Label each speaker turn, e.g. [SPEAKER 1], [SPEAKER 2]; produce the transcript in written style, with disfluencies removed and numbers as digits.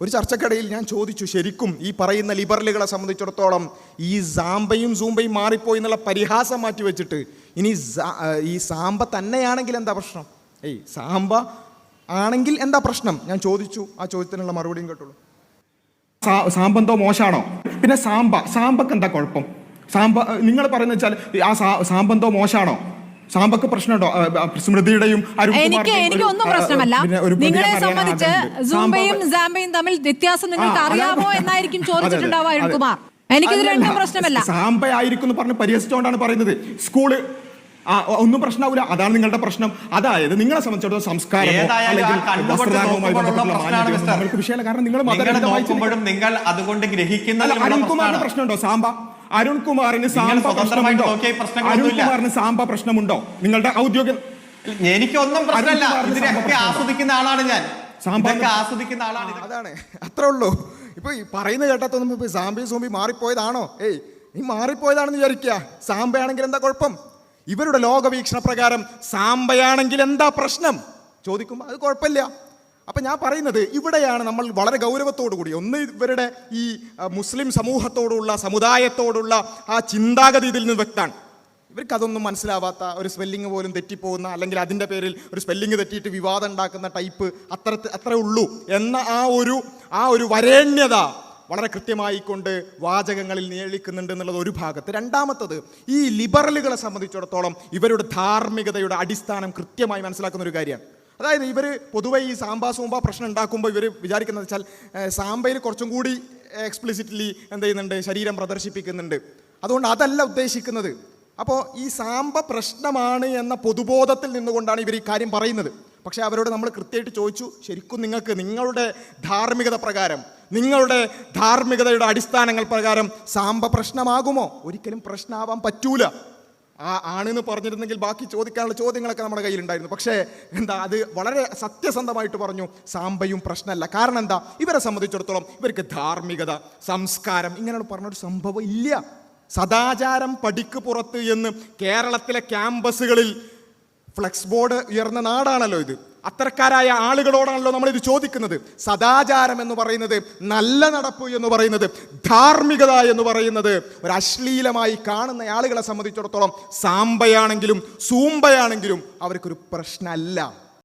[SPEAKER 1] ഒരു ചർച്ചക്കിടയിൽ ഞാൻ ചോദിച്ചു, ശരിക്കും ഈ പറയുന്ന ലിബറലുകളെ സംബന്ധിച്ചിടത്തോളം ഈ സാമ്പയും സൂമ്പയും മാറിപ്പോയി എന്നുള്ള പരിഹാസം മാറ്റി വെച്ചിട്ട് ഇനി ഈ സാമ്പ തന്നെയാണെങ്കിൽ എന്താ പ്രശ്നം? സാമ്പ ആണെങ്കിൽ എന്താ പ്രശ്നം ഞാൻ ചോദിച്ചു. ആ ചോദ്യത്തിനുള്ള മറുപടിയും കേട്ടുള്ളൂ. സാമ്പെന്തോ മോശമാണോ? പിന്നെ സാമ്പക്ക് എന്താ കുഴപ്പം? നിങ്ങൾ പറയുന്ന വെച്ചാൽ ആ സാമ്പെന്തോ മോശമാണോ? സാമ്പക്ക് പ്രശ്നമുണ്ടോ? സ്മൃതിയുടെയും
[SPEAKER 2] എനിക്കൊന്നും പ്രശ്നമല്ല. നിങ്ങളെ സംബന്ധിച്ച് സൂംബയും സാമ്പയും തമ്മിൽ വ്യത്യാസം നിങ്ങൾക്ക് അറിയാമോ എന്നായിരിക്കും ചോദിച്ചിട്ടുണ്ടാവുക അരുൺകുമാർ. എനിക്കിത് രണ്ടും പ്രശ്നമല്ല.
[SPEAKER 1] സാമ്പയായിരിക്കും എന്ന് പറഞ്ഞ് പരിഹസിച്ചുകൊണ്ടാണ് പറയുന്നത്. സ്കൂള് ഒന്നും പ്രശ്നമാവില്ല, അതാണ് നിങ്ങളുടെ പ്രശ്നം. അതായത് നിങ്ങളെ സംബന്ധിച്ചിടത്തോളം സംസ്കാരമോ അല്ലെങ്കിൽ വസ്ത്രധാരണവുമായി ബന്ധപ്പെട്ടുള്ള വിഷയമല്ല. കാരണം നിങ്ങൾ അരുൺകുമാറിന് പ്രശ്നമുണ്ടോ? അരുൺകുമാറിന് സാമ്പ പ്രശ്നമുണ്ടോ? നിങ്ങളുടെ ഔദ്യോഗിക
[SPEAKER 3] എനിക്കൊന്നും പ്രശ്നമില്ല. ആസ്വദിക്കുന്ന ആളാണ് ഞാൻ. ആസ്വദിക്കുന്ന ആളാണ്.
[SPEAKER 1] അതാണ്, അത്രേ ഉള്ളൂ. ഇപ്പൊ ഈ പറയുന്ന കേട്ടത്തൊന്നും ഇപ്പൊ സാമ്പി സൂമ്പി മാറിപ്പോയതാണോ? ഈ മാറിപ്പോയതാണെന്ന് വിചാരിക്കുക. സാമ്പയാണെങ്കിൽ എന്താ കുഴപ്പം? ഇവരുടെ ലോകവീക്ഷണ പ്രകാരം സാമ്പയാണെങ്കിൽ എന്താ പ്രശ്നം ചോദിക്കുമ്പോൾ അത് കുഴപ്പമില്ല. അപ്പം ഞാൻ പറയുന്നത് ഇവിടെയാണ് നമ്മൾ വളരെ ഗൗരവത്തോടു കൂടി ഒന്ന് ഇവരുടെ ഈ മുസ്ലിം സമൂഹത്തോടുള്ള സമുദായത്തോടുള്ള ആ ചിന്താഗതി ഇതിൽ നിന്ന് വ്യക്തമാണ്. ഇവർക്കതൊന്നും മനസ്സിലാവാത്ത, ഒരു സ്പെല്ലിങ് പോലും തെറ്റിപ്പോകുന്ന, അല്ലെങ്കിൽ അതിൻ്റെ പേരിൽ ഒരു സ്പെല്ലിങ് തെറ്റിയിട്ട് വിവാദം ഉണ്ടാക്കുന്ന ടൈപ്പ് അത്രേ ഉള്ളൂ എന്ന ആ ഒരു വരേണ്യത വളരെ കൃത്യമായി കൊണ്ട് വാചകങ്ങളിൽ നിയലിക്കുന്നുണ്ട് എന്നുള്ളത് ഒരു ഭാഗത്ത്. രണ്ടാമത്തത്, ഈ ലിബറലുകളെ സംബന്ധിച്ചിടത്തോളം ഇവരുടെ ധാർമ്മികതയുടെ അടിസ്ഥാനം കൃത്യമായി മനസ്സിലാക്കുന്ന ഒരു കാര്യമാണ്. അതായത് ഇവർ പൊതുവെ ഈ സൂമ്പ പ്രശ്നം ഉണ്ടാക്കുമ്പോൾ ഇവർ വിചാരിക്കുന്നത് വെച്ചാൽ സാമ്പയിൽ കുറച്ചും കൂടി എക്സ്പ്ലിസിറ്റ്ലി എന്ത് ചെയ്യുന്നുണ്ട്, ശരീരം പ്രദർശിപ്പിക്കുന്നുണ്ട്. അതുകൊണ്ട് അതല്ല ഉദ്ദേശിക്കുന്നത്. അപ്പോൾ ഈ സാമ്പ പ്രശ്നമാണ് എന്ന പൊതുബോധത്തിൽ നിന്നുകൊണ്ടാണ് ഇവർ ഈ കാര്യം പറയുന്നത്. പക്ഷേ അവരോട് നമ്മൾ കൃത്യമായിട്ട് ചോദിച്ചു, ശരിക്കും നിങ്ങൾക്ക് നിങ്ങളുടെ ധാർമ്മികത പ്രകാരം, നിങ്ങളുടെ ധാർമ്മികതയുടെ അടിസ്ഥാനങ്ങൾ പ്രകാരം സാമ്പ പ്രശ്നമാകുമോ? ഒരിക്കലും പ്രശ്നമാവാൻ പറ്റൂല. ആണെന്ന് പറഞ്ഞിരുന്നെങ്കിൽ ബാക്കി ചോദിക്കാനുള്ള ചോദ്യങ്ങളൊക്കെ നമ്മുടെ കയ്യിലുണ്ടായിരുന്നു. പക്ഷേ അത് വളരെ സത്യസന്ധമായിട്ട് പറഞ്ഞു, സാമ്പയും പ്രശ്നമല്ല. കാരണം എന്താ, ഇവരെ സംബന്ധിച്ചിടത്തോളം ഇവർക്ക് ധാർമ്മികത, സംസ്കാരം ഇങ്ങനെയുള്ള പറഞ്ഞൊരു സംഭവം ഇല്ല. സദാചാരം പടിക്ക് പുറത്ത് എന്ന് കേരളത്തിലെ ക്യാമ്പസുകളിൽ ഫ്ലെക്സ് ബോർഡ് ഉയർന്ന നാടാണല്ലോ ഇത്. അത്തരക്കാരായ ആളുകളോടാണല്ലോ നമ്മളിത് ചോദിക്കുന്നത്. സദാചാരം എന്ന് പറയുന്നത്, നല്ല നടപ്പ് എന്ന് പറയുന്നത്, ധാർമ്മികത എന്ന് പറയുന്നത് ഒരു അശ്ലീലമായി കാണുന്ന ആളുകളെ സംബന്ധിച്ചിടത്തോളം സാമ്പയാണെങ്കിലും സൂമ്പയാണെങ്കിലും അവർക്കൊരു പ്രശ്നമല്ല.